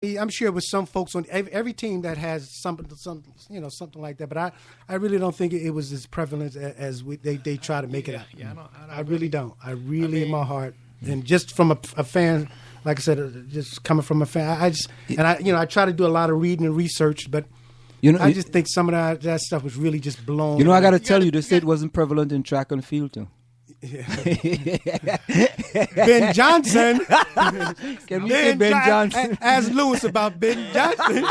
I'm sure with some folks on every team that has something like that. But I really don't think it was as prevalent as they try to make it out. Yeah, I really don't. I really, in my heart, and just from a fan, like I said, just coming from a fan, I try to do a lot of reading and research, but I just think some of that stuff was really just blown. I got to tell you, this it wasn't prevalent in track and field too. Yeah. Ben Johnson. Can we say Ben Johnson? Ask Lewis about Ben Johnson.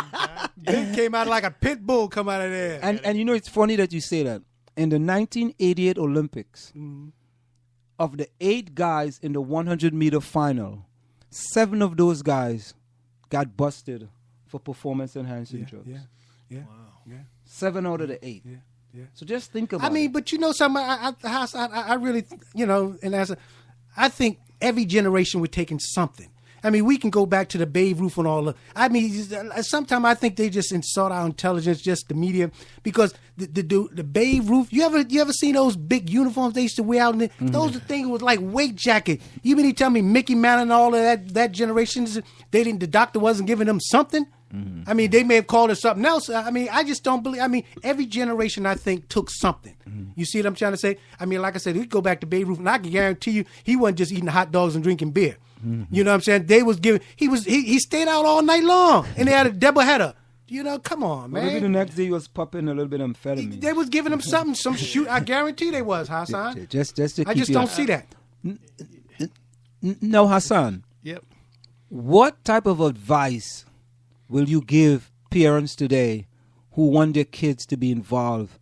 Ben came out like a pit bull come out of there. And it's funny that you say that. In the 1988 Olympics, of the 8 guys in the 100-meter final, 7 of those guys got busted for performance-enhancing drugs. Yeah. Wow. Yeah. 7 out of the 8. Yeah. Yeah. So just think about it. But something, I really, and I think every generation we're taking something. We can go back to the Babe Ruth and all the. Sometimes I think they just insult our intelligence, just the media, because the Babe Ruth. You ever seen those big uniforms they used to wear out? Those things was like weight jacket. You mean you tell me Mickey Mantle and all of that generation? The doctor wasn't giving them something. Mm-hmm. They may have called it something else. I just don't believe. Every generation, I think, took something. Mm-hmm. You see what I'm trying to say? Like I said, we go back to Babe Ruth, and I can guarantee you, he wasn't just eating hot dogs and drinking beer. Mm-hmm. You know what I'm saying? They was giving. He stayed out all night long, and they had a doubleheader. Come on, man. Maybe the next day he was popping a little bit of amphetamine. They was giving him something, some shoot. I guarantee they was, Hassan. Just to keep I just don't see that. No, Hassan. Yep. What type of advice will you give parents today who want their kids to be involved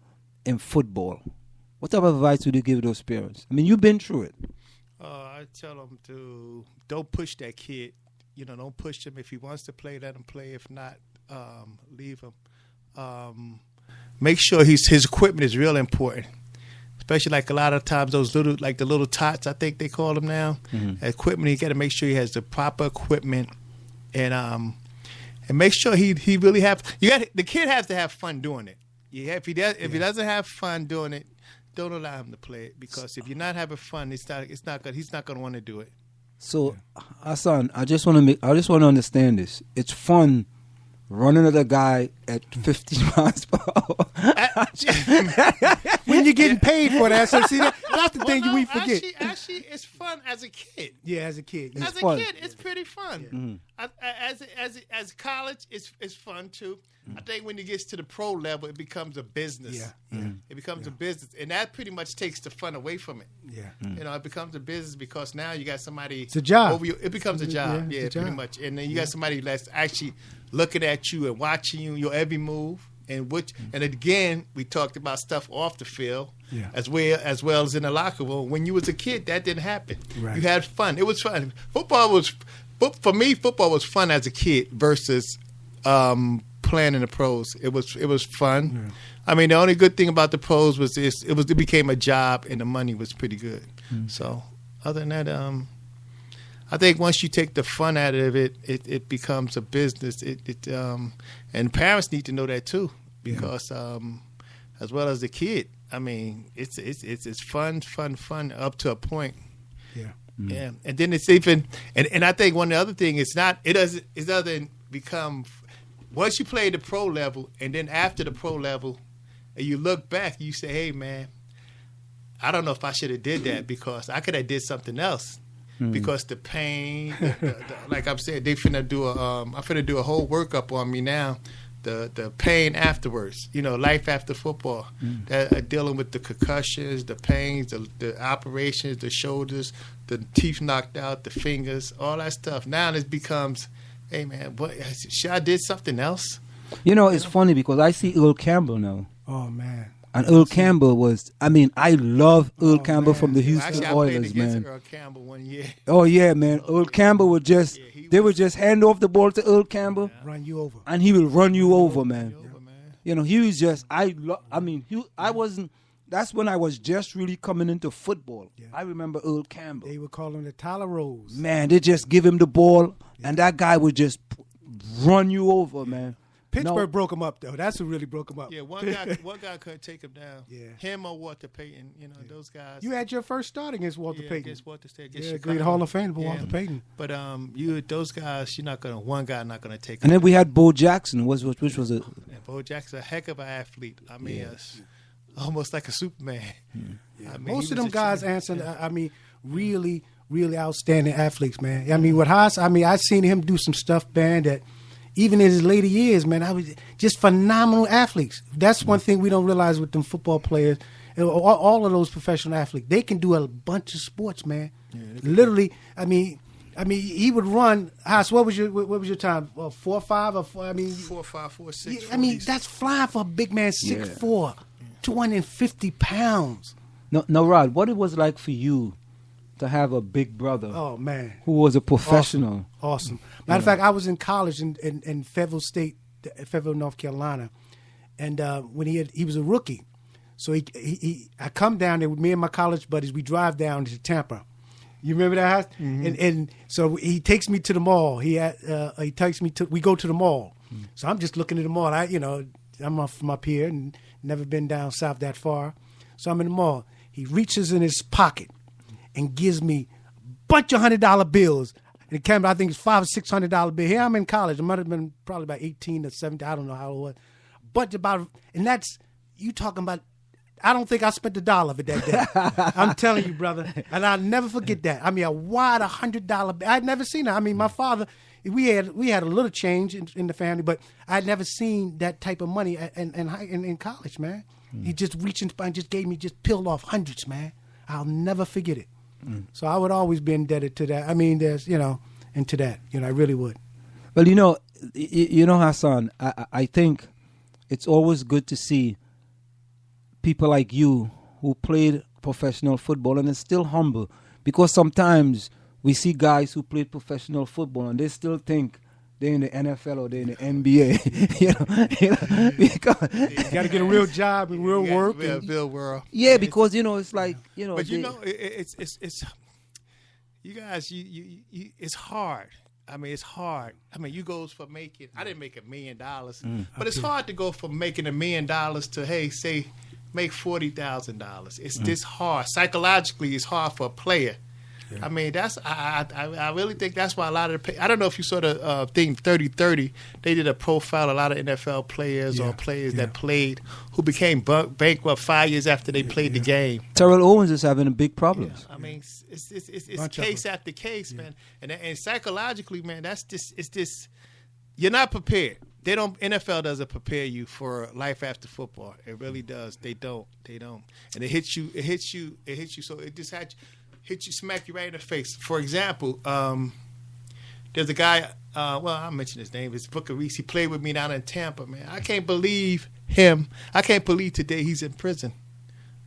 in football? What type of advice would you give those parents? You've been through it. I tell them to don't push that kid. Don't push him. If he wants to play, let him play. If not, leave him. Make sure his equipment is real important. Especially like a lot of times those the little tots, I think they call them now. Mm-hmm. Equipment, you got to make sure he has the proper equipment, and make sure he really the kid has to have fun doing it. Yeah, if he doesn't have fun doing it, don't allow him to play it, because if you're not having fun, he's not going to want to do it. So, Hassan, I just want to understand this. It's fun running at a guy at 15 miles per hour. When you're getting paid for that. So see, that's the thing we forget. Actually, it's fun as a kid. Yeah, as a kid. As a kid, it's pretty fun. Yeah. As college, it's fun too. I think when it gets to the pro level, it becomes a business. Yeah. It becomes a business, and that pretty much takes the fun away from it. Yeah. It becomes a business because now you got somebody. It's a job. Over you. It becomes a job. Yeah, pretty much. And then you got somebody that's actually looking at you and watching you, your every move. And again, we talked about stuff off the field, as well as in the locker room. When you was a kid, that didn't happen. Right. You had fun. It was fun. Football was fun as a kid versus playing in the pros. It was fun. Yeah. The only good thing about the pros was it became a job, and the money was pretty good. So other than that, I think once you take the fun out of it, it becomes a business. And parents need to know that too, because as well as the kid, it's fun up to a point. Yeah. Yeah. And then it's even, and I think one of the other thing it doesn't become, once you play the pro level, and then after the pro level, and you look back, you say, hey man, I don't know if I should have did that, because I could have did something else. Because the pain, like I'm saying, I'm finna do a whole workup on me now. The pain afterwards, life after football, dealing with the concussions, the pains, the operations, the shoulders, the teeth knocked out, the fingers, all that stuff. Now it becomes, hey man, should I did something else? It's funny because I see Earl Campbell now. Oh man. And Earl Campbell was, I love Earl Campbell from the Houston Oilers, man. Earl Campbell one year. Oh, yeah, man. Earl Campbell would they would just hand off the ball to Earl Campbell. Run you over. And he will run you over, man. He was just, that's when I was just really coming into football. Yeah. I remember Earl Campbell. They would call him the Tyler Rose. Man, they just give him the ball, and that guy would just run you over, man. Pittsburgh broke him up, though. That's who really broke him up. Yeah, one guy couldn't take him down. Yeah. Him or Walter Payton, those guys. You had your first start against Walter Payton. Against Walter Payton. Yeah, great Hall of Fame, Walter Payton. But those guys, one guy not gonna take. And then we had Bo Jackson, which was a. Bo Jackson, a heck of an athlete. I mean, almost like a Superman. Yeah. I mean, most of them guys, Anson, I mean, really, really outstanding athletes, man. I mean, with Haas, I seen him do some stuff, man, that even in his later years, man, I was just phenomenal athletes. That's one thing we don't realize with them football players. All of those professional athletes, they can do a bunch of sports, man. Yeah, literally, I mean, he would run. Haas, what was your time? 4.5 or 4? 4.5, 4.6. I mean, that's flying for a big man, 6'4", 250 pounds. No, Rod, what it was like for you to have a big brother? Oh man, who was a professional. Awesome. Matter of fact, I was in college in Fayetteville State, Fayetteville, North Carolina, and when he was a rookie, so I come down there with me and my college buddies. We drive down to Tampa. You remember that house? Mm-hmm. And so he takes me to the mall. He takes me to. We go to the mall. Mm-hmm. So I'm just looking at the mall. I'm from up here and never been down south that far. So I'm in the mall. He reaches in his pocket and gives me a bunch of $100 bills. And it came, I think it's $500 or $600 bill. Here I'm in college. I might have been probably about 18 or 17. I don't know how it was. But and that's, you talking about, I don't think I spent $1 of it that day. I'm telling you, brother. And I'll never forget that. I mean, a wide $100 bill. I'd never seen that. I mean, my father, we had a little change in the family, but I'd never seen that type of money in college, man. He just reached in and just gave me, just peeled off hundreds, man. I'll never forget it. So I would always be indebted to that. I mean, there's, into that, I really would. Well, Hassan, I think it's always good to see people like you who played professional football and are still humble, because sometimes we see guys who played professional football and they still think they're in the NFL or they're in the NBA. Because you got to get a real job and real work. Real world. Yeah, because it's like But it's you guys. You it's hard. I mean, it's hard. I mean, you goes for making. I didn't make $1 million, but it's hard to go from making $1 million to say make $40,000. It's this hard. Psychologically, it's hard for a player. Yeah. I mean, I really think that's why a lot of I don't know if you saw the thing 30-30. They did a profile a lot of NFL players or players that played who became bankrupt 5 years after they played the game. Terrell Owens is having a big problem. Yeah. I mean, it's case after case, man. And psychologically, man, it's this. You're not prepared. NFL doesn't prepare you for life after football. It really does. They don't. And it hits you. So it just smack you right in the face. For example, there's a guy, I'll mention his name. It's Booker Reese. He played with me down in Tampa, man. I can't believe him. I can't believe today he's in prison.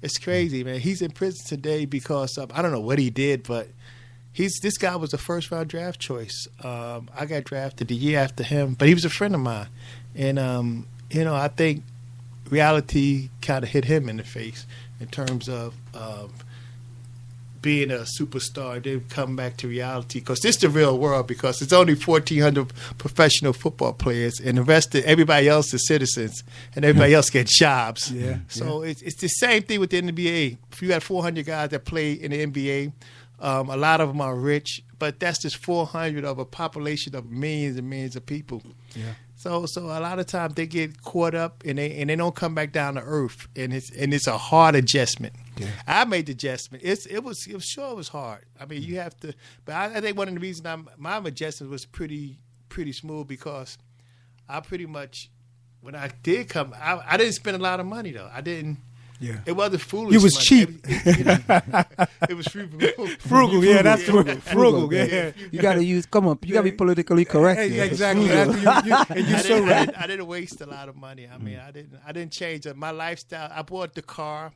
It's crazy, man. He's in prison today because of, I don't know what he did, but this guy was a first-round draft choice. I got drafted the year after him, but he was a friend of mine. And, I think reality kind of hit him in the face in terms of being a superstar and then come back to reality, because this is the real world, because it's only 1,400 professional football players and the rest of everybody else is citizens and everybody else gets jobs. So it's the same thing with the NBA. If you got 400 guys that play in the NBA, a lot of them are rich, but that's just 400 of a population of millions and millions of people. So a lot of times they get caught up and they don't come back down to earth, and it's a hard adjustment. I made the adjustment. It was hard. I mean, you have to, but I think one of the reasons my adjustment was pretty smooth, because I pretty much, when I did come, I didn't spend a lot of money though. I didn't. Yeah. It wasn't foolish. It was cheap. It was frugal. Frugal, yeah, that's the word. Frugal, yeah. You got to use, you got to be politically correct. Hey, exactly. You're so right. I didn't waste a lot of money. I mean, I didn't change my lifestyle. I bought the car.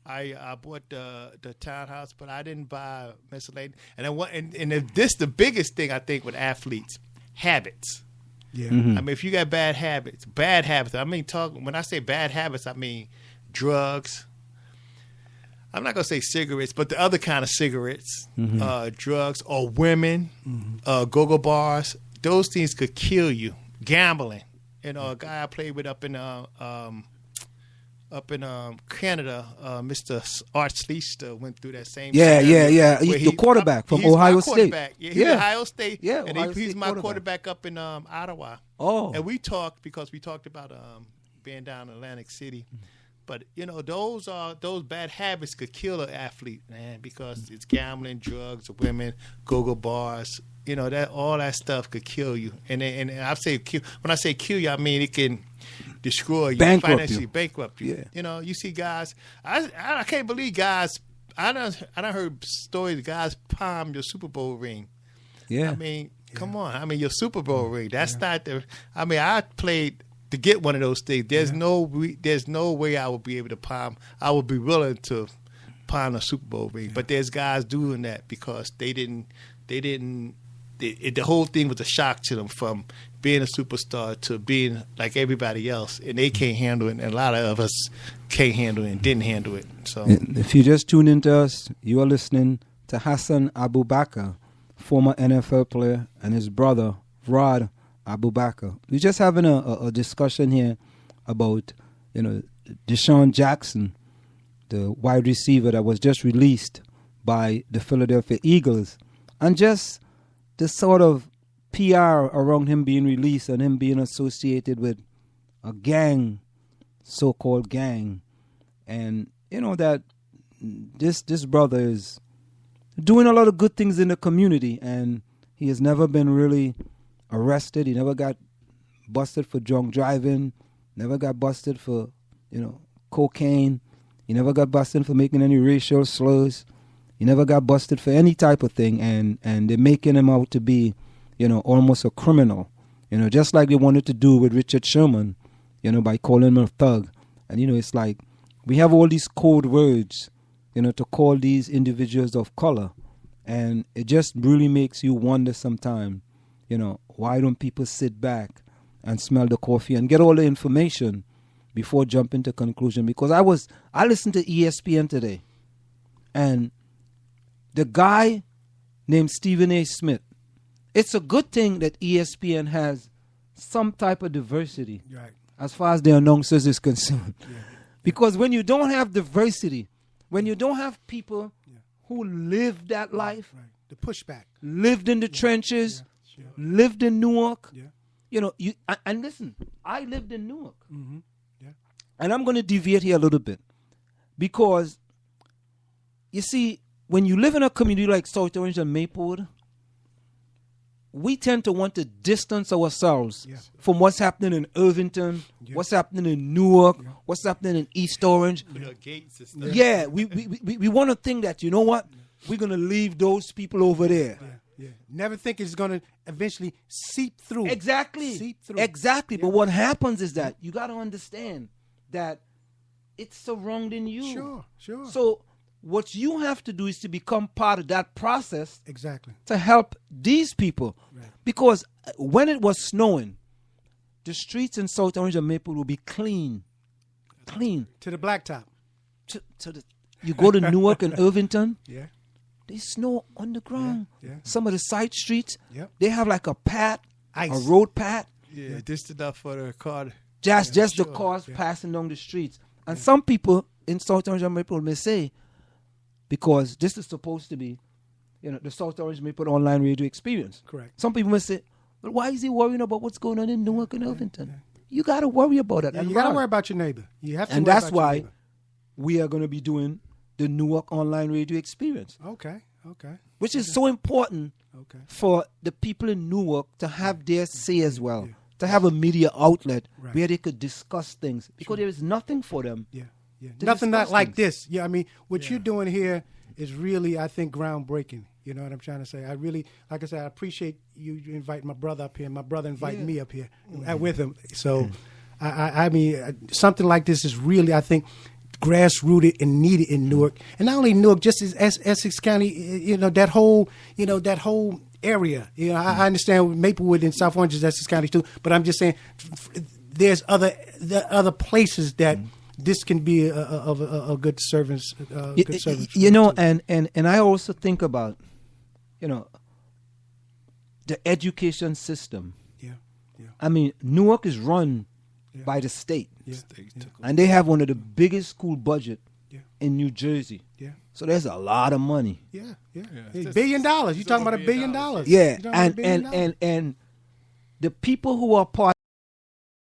I bought the townhouse, but I didn't buy miscellaneous. And this the biggest thing I think with athletes, habits. Yeah. I mean, if you got bad habits. I mean, when I say bad habits, I mean drugs. I'm not gonna say cigarettes, but the other kind of cigarettes, drugs, or women, go-go bars. Those things could kill you. Gambling. You know, a guy I played with up in Canada, Mr. Art Sleester went through that same Yeah. where The quarterback from Ohio State. Yeah, he's Ohio State. Yeah, and Ohio he's State my quarterback up in Ottawa. Oh. And we talked because we talked about being down in Atlantic City. But you know, those bad habits could kill an athlete, man, because it's gambling, drugs, women, go-go bars. You know, that all that stuff could kill you. And I say kill, when I say kill you, I mean it can destroy you, financially bankrupt you. Yeah. You know, you see guys. I can't believe guys. I done heard stories of guys palm your Super Bowl ring. Yeah. I mean, come on. I mean, your Super Bowl ring. That's not the. I mean, I played to get one of those things. There's no way I would be able to palm. I would be willing to palm a Super Bowl ring. But there's guys doing that because they didn't. The whole thing was a shock to them from being a superstar to being like everybody else, and they can't handle it. And a lot of us can't handle it and didn't handle it. So, if you just tuned into us, you are listening to Hassan Abu Bakr, former NFL player, and his brother Rod Abu Bakr. We're just having a discussion here about, you know, Deshaun Jackson, the wide receiver that was just released by the Philadelphia Eagles, and just the sort of PR around him being released and him being associated with a gang, so-called gang. And, you know, that this brother is doing a lot of good things in the community, and he has never been really arrested. He never got busted for drunk driving, never got busted for, you know, cocaine. He never got busted for making any racial slurs. He never got busted for any type of thing, and they're making him out to be, you know, almost a criminal, you know, just like they wanted to do with Richard Sherman, you know, by calling him a thug. And, you know, it's like we have all these code words, you know, to call these individuals of color, and it just really makes you wonder sometimes, you know, why don't people sit back and smell the coffee and get all the information before jumping to conclusion? Because I listened to ESPN today, and the guy named Stephen A. Smith, it's a good thing that ESPN has some type of diversity as far as the announcers is concerned. Yeah. Because when you don't have diversity, when you don't have people who lived that life, the pushback, lived in the trenches, lived in Newark, you know, and listen, I lived in Newark. Mm-hmm. Yeah. And I'm going to deviate here a little bit because, you see, when you live in a community like South Orange and Maplewood, we tend to want to distance ourselves from what's happening in Irvington, what's happening in Newark, what's happening in East Orange. Gates and stuff. Yeah, we want to think that, you know what, we're going to leave those people over there. Yeah. Never think it's going to eventually seep through. Exactly. Seep through. Exactly. But what happens is that you got to understand that it's surrounding you. Sure. So what you have to do is to become part of that process. Exactly. To help these people. Right. Because when it was snowing, the streets in South Orange and Maple will be clean. Clean. To the blacktop. You go to Newark and Irvington. Yeah. They snow on the ground. Yeah. Some of the side streets, Yep. they have like a pad, ice. a road pad. Yeah, just enough for the car. Just the cars passing down the streets. And some people in South Orange and Maple may say, because this is supposed to be, you know, the South Orange Maple online radio experience. Correct. Some people may say, well, why is he worrying about what's going on in Newark and Irvington? You got to worry about it. Yeah, you got to worry about your neighbor. You have to. And worry that's about your why neighbor. we are going to be doing the Newark online radio experience. Okay. Which is so important for the people in Newark to have their say as well, to have a media outlet where they could discuss things, because there is nothing for them. Yeah. Nothing not like this. Yeah, I mean, what you're doing here is really, I think, groundbreaking. You know what I'm trying to say? I really, like I said, I appreciate you inviting my brother up here. My brother invited me up here with him. So, I mean, something like this is really, I think, grassrooted and needed in Newark, and not only Newark, just as Essex County. You know, that whole area. You know, I understand Maplewood and South Orange is Essex County too, but I'm just saying there's other places that this can be a good service. You know, and I also think about, you know, the education system. I mean, Newark is run by the state, Yeah. and they have one of the biggest school budget Yeah. in New Jersey. Yeah. So there's a lot of money. Yeah. Yeah. Hey, $1 billion. You're talking about $1 billion. Yeah, You're talking about $1 billion. and the people who are part